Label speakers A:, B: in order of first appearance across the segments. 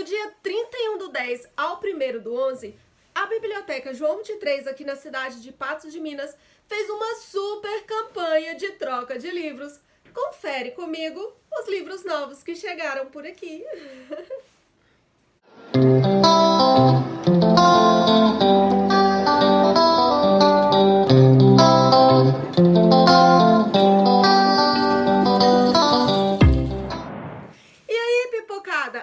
A: dia 31/10 ao 1º/11, a Biblioteca João 23, aqui na cidade de Patos de Minas, fez uma super campanha de troca de livros. Confere comigo os livros novos que chegaram por aqui.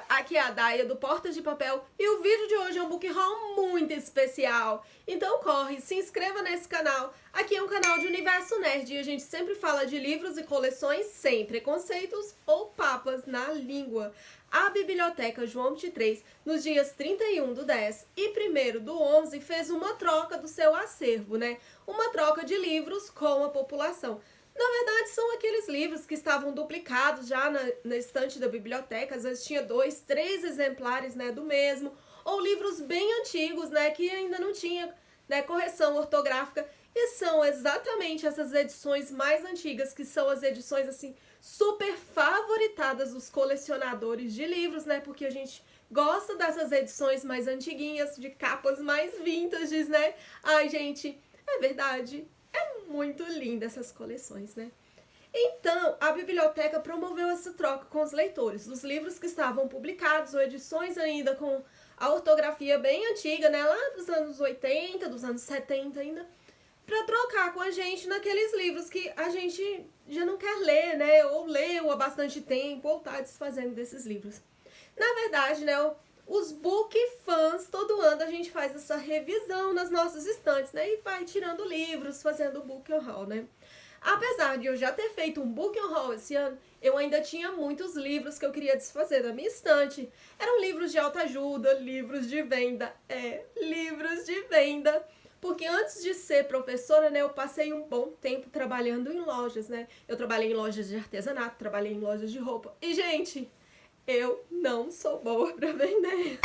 A: Aqui é a Daia do Portas de Papel e o vídeo de hoje é um book haul muito especial. Então corre, se inscreva nesse canal. Aqui é um canal de universo nerd e a gente sempre fala de livros e coleções sem preconceitos ou papas na língua. A Biblioteca João 23, nos dias 31/10 e 1º/11, fez uma troca do seu acervo, né? Uma troca de livros com a população. Na verdade, são aqueles livros que estavam duplicados já na estante da biblioteca, às vezes tinha 2, 3 exemplares, né, do mesmo, ou livros bem antigos, né, que ainda não tinha, né, correção ortográfica, e são exatamente essas edições mais antigas, que são as edições, assim, super favoritadas dos colecionadores de livros, né, porque a gente gosta dessas edições mais antiguinhas, de capas mais vintages, né. Ai, gente, é verdade. É muito linda essas coleções, né? Então, a biblioteca promoveu essa troca com os leitores dos livros que estavam publicados ou edições ainda com a ortografia bem antiga, né? Lá dos anos 80, dos anos 70 ainda, para trocar com a gente naqueles livros que a gente já não quer ler, né? Ou leu há bastante tempo, ou tá desfazendo desses livros. Na verdade, né? Os book fãs, todo ano a gente faz essa revisão nas nossas estantes, né? E vai tirando livros, fazendo o book haul, né? Apesar de eu já ter feito um book haul esse ano, eu ainda tinha muitos livros que eu queria desfazer da minha estante. Eram livros de autoajuda, livros de venda. Livros de venda. Porque antes de ser professora, né, eu passei um bom tempo trabalhando em lojas, né? Eu trabalhei em lojas de artesanato, trabalhei em lojas de roupa. E, gente, eu não sou boa para vender.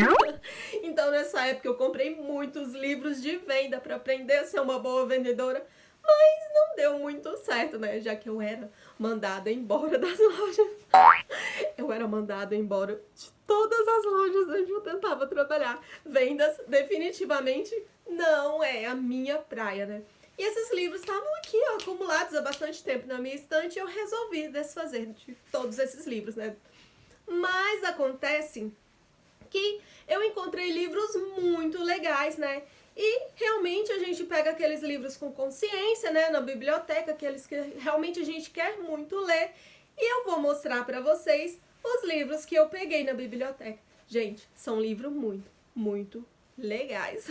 A: Então, nessa época, eu comprei muitos livros de venda para aprender a ser uma boa vendedora, mas não deu muito certo, né? Já que eu era mandada embora das lojas. Eu era mandada embora de todas as lojas onde eu tentava trabalhar. Vendas, definitivamente, não é a minha praia, né? E esses livros estavam aqui, ó, acumulados há bastante tempo na minha estante e eu resolvi desfazer de todos esses livros, né? Mas acontece que eu encontrei livros muito legais, né? E realmente a gente pega aqueles livros com consciência, né? Na biblioteca, aqueles que realmente a gente quer muito ler. E eu vou mostrar pra vocês os livros que eu peguei na biblioteca. Gente, são livros muito, muito legais.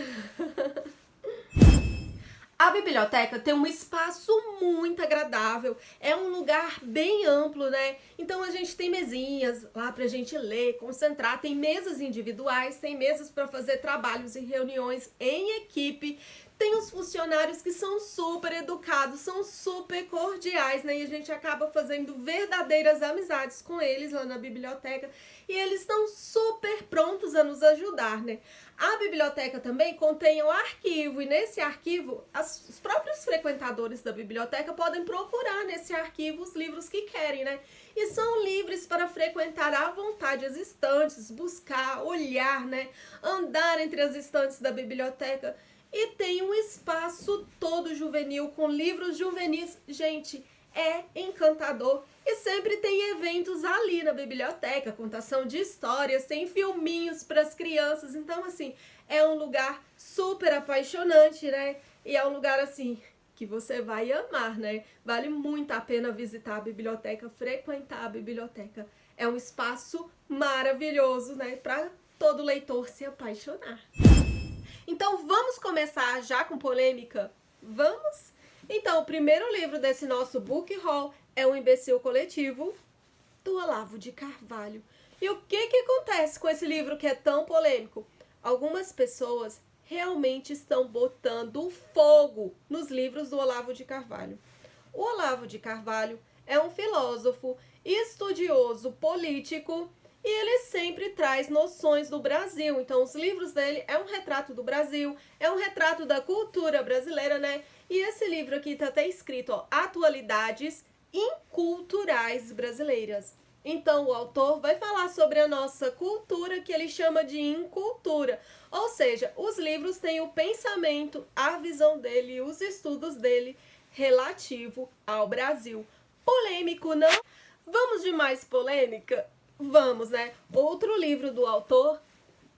A: A biblioteca tem um espaço muito agradável, é um lugar bem amplo, né? Então a gente tem mesinhas lá pra gente ler, concentrar, tem mesas individuais, tem mesas para fazer trabalhos e reuniões em equipe, tem os funcionários que são super educados, são super cordiais, né? E a gente acaba fazendo verdadeiras amizades com eles lá na biblioteca e eles estão super prontos a nos ajudar, né? A biblioteca também contém um arquivo e nesse arquivo os próprios frequentadores da biblioteca podem procurar nesse arquivo os livros que querem, né? E são livres para frequentar à vontade as estantes, buscar, olhar, né? Andar entre as estantes da biblioteca. E tem um espaço todo juvenil com livros juvenis. Gente, é encantador. E sempre tem eventos ali na biblioteca, contação de histórias, tem filminhos para as crianças. Então, assim, é um lugar super apaixonante, né? E é um lugar, assim, que você vai amar, né? Vale muito a pena visitar a biblioteca, frequentar a biblioteca. É um espaço maravilhoso, né? Para todo leitor se apaixonar. Então, vamos começar já com polêmica? Vamos? Então, o primeiro livro desse nosso book haul é O Imbecil Coletivo, do Olavo de Carvalho. E o que acontece com esse livro que é tão polêmico? Algumas pessoas realmente estão botando fogo nos livros do Olavo de Carvalho. O Olavo de Carvalho é um filósofo, estudioso, político, e ele sempre traz noções do Brasil. Então, os livros dele é um retrato do Brasil, é um retrato da cultura brasileira, né? E esse livro aqui tá até escrito, ó, Atualidades Inculturais Brasileiras. Então, o autor vai falar sobre a nossa cultura, que ele chama de incultura. Ou seja, os livros têm o pensamento, a visão dele e os estudos dele relativo ao Brasil. Polêmico, não? Vamos de mais polêmica? Vamos, né? Outro livro do autor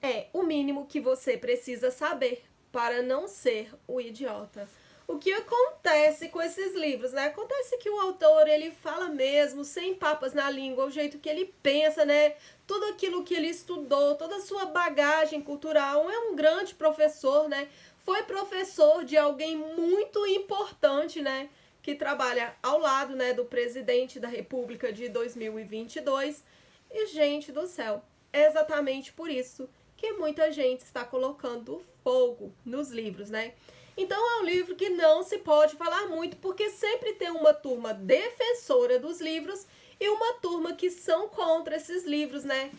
A: é O Mínimo que Você Precisa Saber para Não Ser o Idiota. O que acontece com esses livros, né? Acontece que o autor, ele fala mesmo, sem papas na língua, o jeito que ele pensa, né? Tudo aquilo que ele estudou, toda a sua bagagem cultural. É um grande professor, né? Foi professor de alguém muito importante, né? Que trabalha ao lado, né, do presidente da República de 2022. E, gente do céu, é exatamente por isso que muita gente está colocando fogo nos livros, né? Então é um livro que não se pode falar muito, porque sempre tem uma turma defensora dos livros e uma turma que são contra esses livros, né?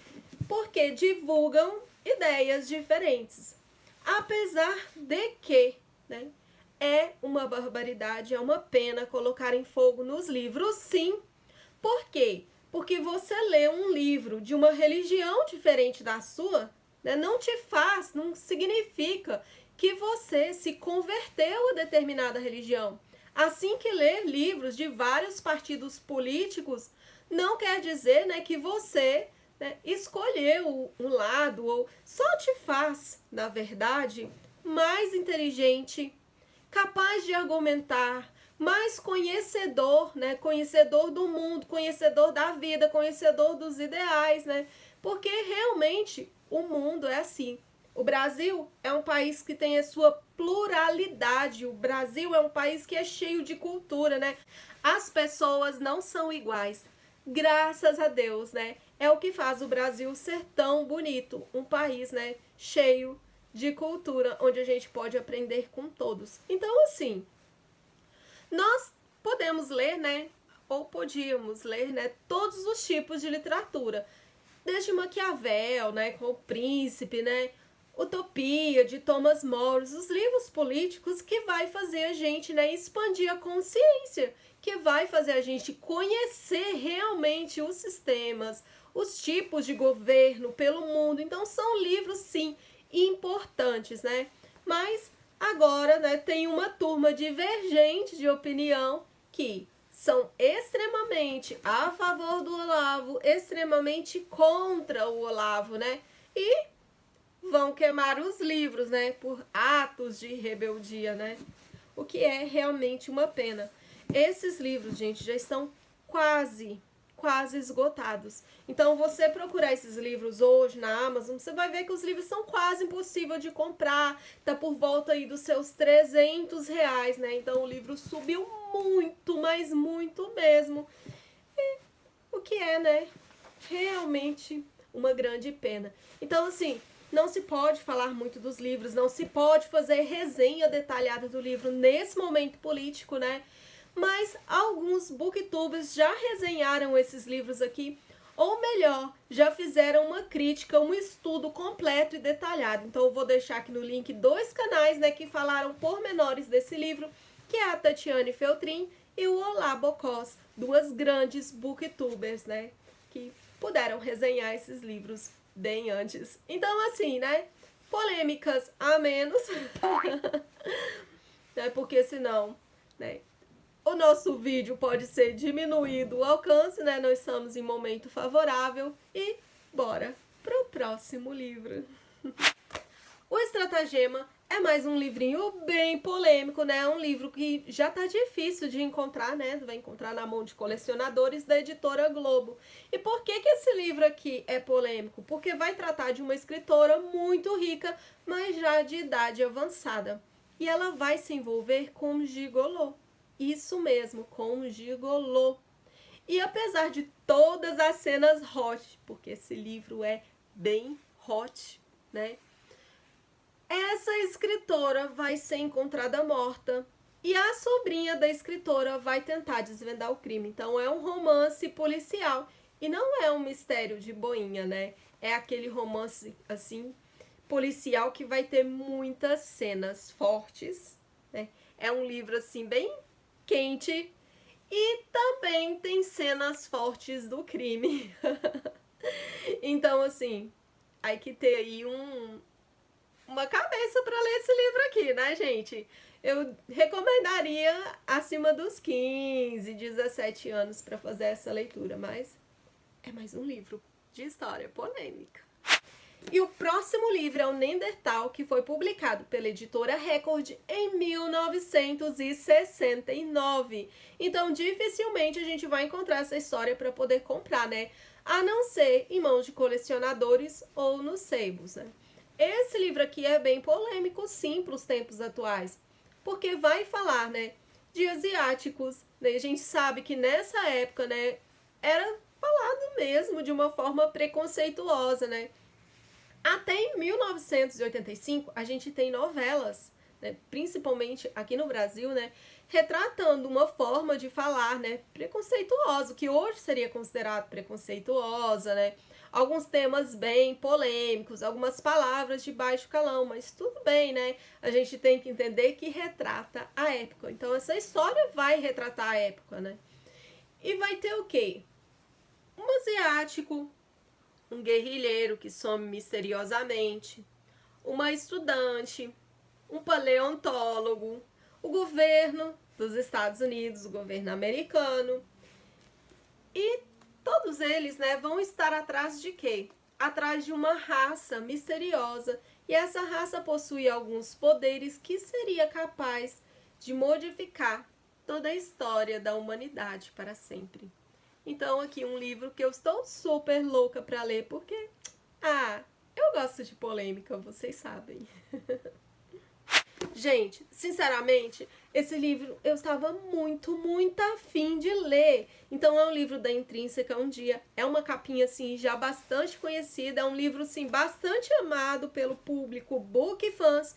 A: Porque divulgam ideias diferentes. Apesar de que, né, é uma barbaridade, é uma pena colocarem fogo nos livros, sim. Por quê? Porque você lê um livro de uma religião diferente da sua, né, não significa que você se converteu a determinada religião. Assim que ler livros de vários partidos políticos não quer dizer, né, que você, né, escolheu um lado, ou só te faz, na verdade, mais inteligente, capaz de argumentar, mais conhecedor, né, conhecedor do mundo, conhecedor da vida, conhecedor dos ideais, né? Porque realmente o mundo é assim. O Brasil é um país que tem a sua pluralidade. O Brasil é um país que é cheio de cultura, né? As pessoas não são iguais. Graças a Deus, né? É o que faz o Brasil ser tão bonito. Um país, né, cheio de cultura, onde a gente pode aprender com todos. Então, assim, nós podemos ler, né? Ou podíamos ler, né? Todos os tipos de literatura. Desde Maquiavel, né? Com o Príncipe, né? Utopia, de Thomas More, os livros políticos que vai fazer a gente, né, expandir a consciência, que vai fazer a gente conhecer realmente os sistemas, os tipos de governo pelo mundo. Então são livros, sim, importantes, né? Mas agora, né, tem uma turma divergente de opinião que são extremamente a favor do Olavo, extremamente contra o Olavo, né? E vão queimar os livros, né, por atos de rebeldia, né? O que é realmente uma pena. Esses livros, gente, já estão quase esgotados. Então, você procurar esses livros hoje na Amazon, você vai ver que os livros são quase impossível de comprar. Tá por volta aí dos seus R$ 300, né? Então, o livro subiu muito, mas muito mesmo. E o que é, né, realmente uma grande pena. Então, assim, não se pode falar muito dos livros, não se pode fazer resenha detalhada do livro nesse momento político, né? Mas alguns booktubers já resenharam esses livros aqui, ou melhor, já fizeram uma crítica, um estudo completo e detalhado. Então eu vou deixar aqui no link 2 canais, né, que falaram pormenores desse livro, que é a Tatiane Feltrin e o Olá Bocós, duas grandes booktubers, né, que puderam resenhar esses livros bem antes. Então, assim, né? Polêmicas a menos. Né? Porque senão, né, o nosso vídeo pode ser diminuído o alcance, né? Nós estamos em momento favorável. E bora pro próximo livro. O Estratagema é mais um livrinho bem polêmico, né? Um livro que já tá difícil de encontrar, né? Vai encontrar na mão de colecionadores da editora Globo. E por que esse livro aqui é polêmico? Porque vai tratar de uma escritora muito rica, mas já de idade avançada. E ela vai se envolver com um gigolô. Isso mesmo, com um gigolô. E apesar de todas as cenas hot, porque esse livro é bem hot, né? Essa escritora vai ser encontrada morta e a sobrinha da escritora vai tentar desvendar o crime. Então é um romance policial e não é um mistério de boinha, né? É aquele romance, assim, policial que vai ter muitas cenas fortes, né? É um livro, assim, bem quente E também tem cenas fortes do crime. Então, assim, hay que ter aí uma cabeça para ler esse livro aqui, né, gente? Eu recomendaria acima dos 15, 17 anos para fazer essa leitura, mas é mais um livro de história polêmica. E o próximo livro é o Neandertal, que foi publicado pela editora Record em 1969. Então, dificilmente a gente vai encontrar essa história para poder comprar, né? A não ser em mãos de colecionadores ou nos sebos, né? Esse livro aqui é bem polêmico, sim, para os tempos atuais, porque vai falar, né, de asiáticos, né? A gente sabe que nessa época, né, era falado mesmo de uma forma preconceituosa, né? Até em 1985, a gente tem novelas, né, principalmente aqui no Brasil, né, retratando uma forma de falar, né, preconceituosa, que hoje seria considerado preconceituosa, né, alguns temas bem polêmicos, algumas palavras de baixo calão, mas tudo bem, né, a gente tem que entender que retrata a época. Então, essa história vai retratar a época, né, e vai ter o quê? Um asiático, um guerrilheiro que some misteriosamente, uma estudante, um paleontólogo, o governo dos Estados Unidos, o governo americano. E todos eles, né, vão estar atrás de quê? Atrás de uma raça misteriosa. E essa raça possui alguns poderes que seria capaz de modificar toda a história da humanidade para sempre. Então, aqui um livro que eu estou super louca para ler, porque, eu gosto de polêmica, vocês sabem. Gente, sinceramente, esse livro eu estava muito afim de ler. Então, é um livro da Intrínseca um dia. É uma capinha, assim, já bastante conhecida. É um livro, assim, bastante amado pelo público book fãs.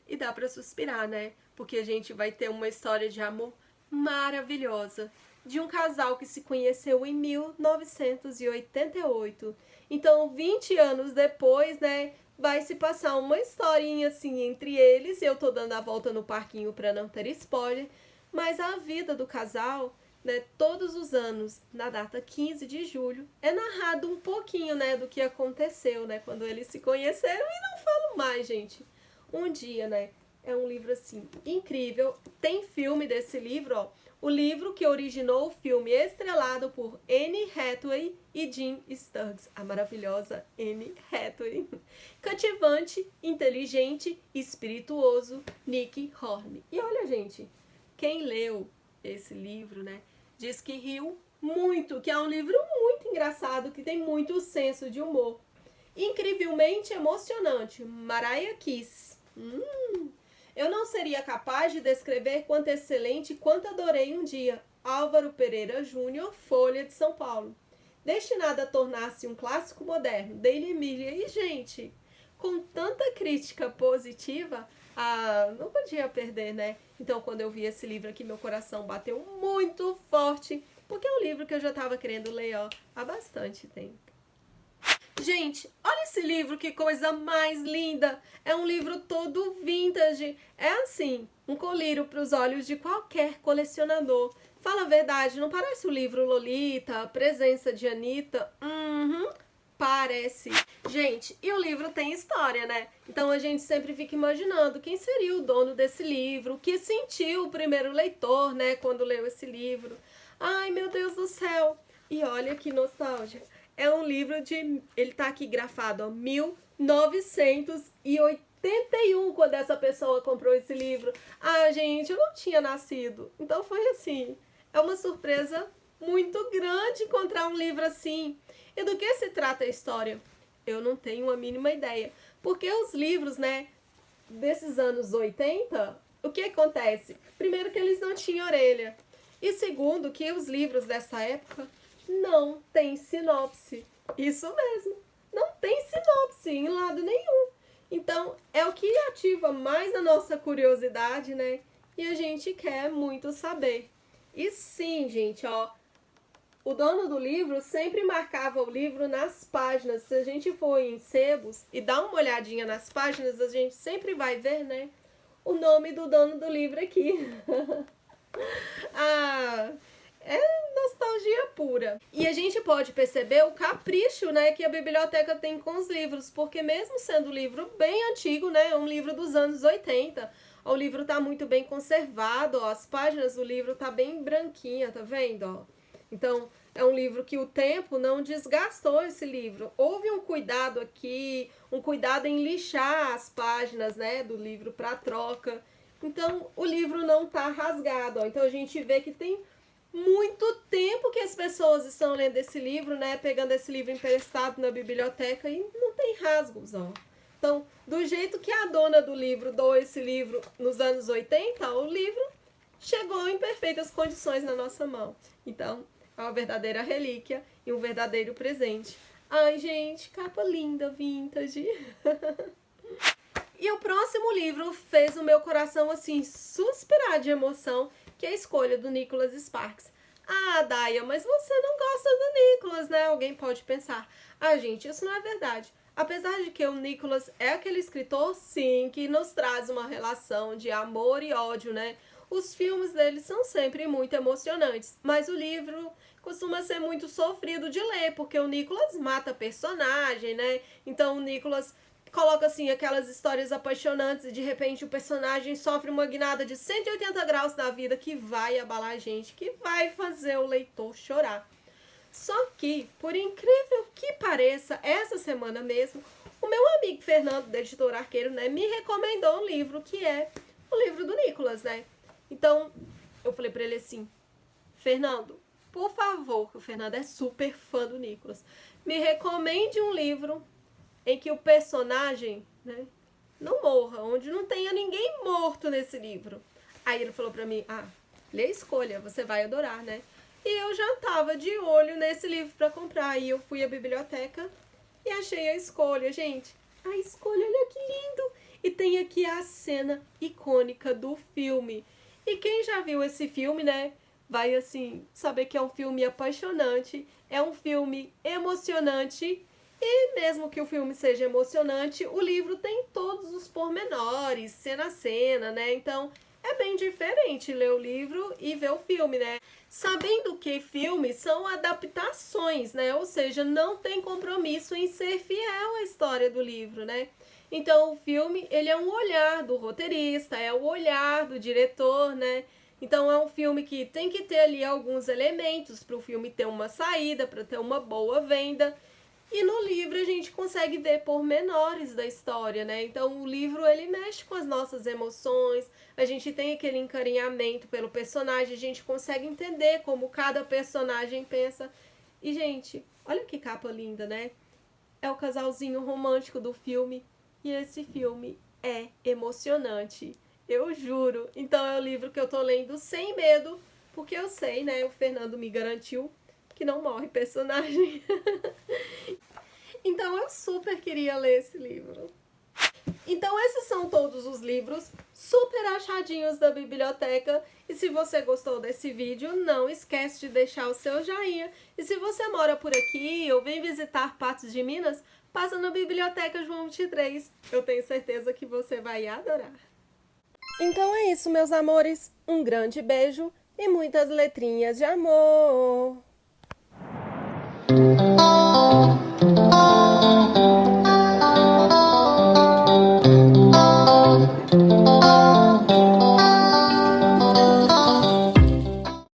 A: E dá para suspirar, né? Porque a gente vai ter uma história de amor maravilhosa de um casal que se conheceu em 1988. Então, 20 anos depois, né, vai se passar uma historinha assim entre eles. Eu tô dando a volta no parquinho para não ter spoiler, mas a vida do casal, né, todos os anos, na data 15 de julho, é narrado um pouquinho, né, do que aconteceu, né, quando eles se conheceram. E não falo mais, gente. Um dia, né, é um livro assim incrível. Tem filme desse livro, ó. O livro que originou o filme estrelado por Anne Hathaway e Jim Sturgis, a maravilhosa Anne Hathaway. Cativante, inteligente, espirituoso, Nick Hornby. E olha, gente, quem leu esse livro, né, diz que riu muito, que é um livro muito engraçado, que tem muito senso de humor. Incrivelmente emocionante, Mariah Kiss. Eu não seria capaz de descrever quanto excelente e quanto adorei um dia. Álvaro Pereira Júnior, Folha de São Paulo. Destinado a tornar-se um clássico moderno, Daily Miller. E, gente, com tanta crítica positiva, não podia perder, né? Então, quando eu vi esse livro aqui, meu coração bateu muito forte, porque é um livro que eu já estava querendo ler, ó, há bastante tempo. Gente, olha esse livro, que coisa mais linda! É um livro todo vintage. É assim, um colírio para os olhos de qualquer colecionador. Fala a verdade, não parece o livro Lolita, a Presença de Anitta? Parece. Gente, e o livro tem história, né? Então a gente sempre fica imaginando quem seria o dono desse livro, o que sentiu o primeiro leitor, né, quando leu esse livro. Ai, meu Deus do céu! E olha que nostalgia. É um livro de... Ele tá aqui grafado, ó, 1981, quando essa pessoa comprou esse livro. Gente, eu não tinha nascido. Então foi assim. É uma surpresa muito grande encontrar um livro assim. E do que se trata a história? Eu não tenho a mínima ideia. Porque os livros, né, desses anos 80, o que acontece? Primeiro, que eles não tinham orelha. E segundo, que os livros dessa época não tem sinopse. Isso mesmo, não tem sinopse em lado nenhum. Então, é o que ativa mais a nossa curiosidade, né? E a gente quer muito saber. E sim, gente, ó, o dono do livro sempre marcava o livro nas páginas. Se a gente for em sebos e dar uma olhadinha nas páginas, a gente sempre vai ver, né, o nome do dono do livro aqui. Ah, é nostalgia pura. E a gente pode perceber o capricho, né, que a biblioteca tem com os livros, porque mesmo sendo um livro bem antigo, né, um livro dos anos 80, o livro tá muito bem conservado, ó, as páginas do livro tá bem branquinha, tá vendo, ó? Então, é um livro que o tempo não desgastou esse livro. Houve um cuidado aqui, um cuidado em lixar as páginas, né, do livro para troca. Então, o livro não tá rasgado, ó. Então, a gente vê que tem muito tempo que as pessoas estão lendo esse livro, né, pegando esse livro emprestado na biblioteca e não tem rasgos, ó. Então, do jeito que a dona do livro doou esse livro nos anos 80, o livro chegou em perfeitas condições na nossa mão. Então, é uma verdadeira relíquia e um verdadeiro presente. Ai, gente, capa linda, vintage. E o próximo livro fez o meu coração, assim, suspirar de emoção, que é a escolha do Nicholas Sparks. Ah, Daia, mas você não gosta do Nicholas, né? Alguém pode pensar. Ah, gente, isso não é verdade. Apesar de que o Nicholas é aquele escritor, sim, que nos traz uma relação de amor e ódio, né? Os filmes dele são sempre muito emocionantes, mas o livro costuma ser muito sofrido de ler, porque o Nicholas mata personagem, né? Então o Nicholas coloca assim aquelas histórias apaixonantes e de repente o personagem sofre uma guinada de 180 graus na vida que vai abalar a gente, que vai fazer o leitor chorar. Só que, por incrível que pareça, essa semana mesmo, o meu amigo Fernando, da Editora Arqueiro, né, me recomendou um livro que é o livro do Nicholas, né? Então, eu falei pra ele assim, Fernando, por favor, que o Fernando é super fã do Nicholas, me recomende um livro em que o personagem, né, não morra, onde não tenha ninguém morto nesse livro. Aí ele falou pra mim, lê a Escolha, você vai adorar, né? E eu já tava de olho nesse livro pra comprar. Aí eu fui à biblioteca e achei a Escolha, gente. A Escolha, olha que lindo! E tem aqui a cena icônica do filme. E quem já viu esse filme, né, vai, assim, saber que é um filme apaixonante, é um filme emocionante. E mesmo que o filme seja emocionante, o livro tem todos os pormenores, cena a cena, né? Então, é bem diferente ler o livro e ver o filme, né? Sabendo que filmes são adaptações, né? Ou seja, não tem compromisso em ser fiel à história do livro, né? Então, o filme, ele é um olhar do roteirista, é o olhar do diretor, né? Então, é um filme que tem que ter ali alguns elementos para o filme ter uma saída, para ter uma boa venda. E no livro a gente consegue ver pormenores da história, né? Então o livro ele mexe com as nossas emoções, a gente tem aquele encarinhamento pelo personagem, a gente consegue entender como cada personagem pensa. E, gente, olha que capa linda, né? É o casalzinho romântico do filme e esse filme é emocionante, eu juro. Então é o livro que eu tô lendo sem medo, porque eu sei, né? O Fernando me garantiu que não morre personagem. Então eu super queria ler esse livro. Então esses são todos os livros super achadinhos da biblioteca. E se você gostou desse vídeo, não esquece de deixar o seu joinha. E se você mora por aqui ou vem visitar partes de Minas, passa na Biblioteca João 23. Eu tenho certeza que você vai adorar. Então é isso, meus amores. Um grande beijo e muitas letrinhas de amor.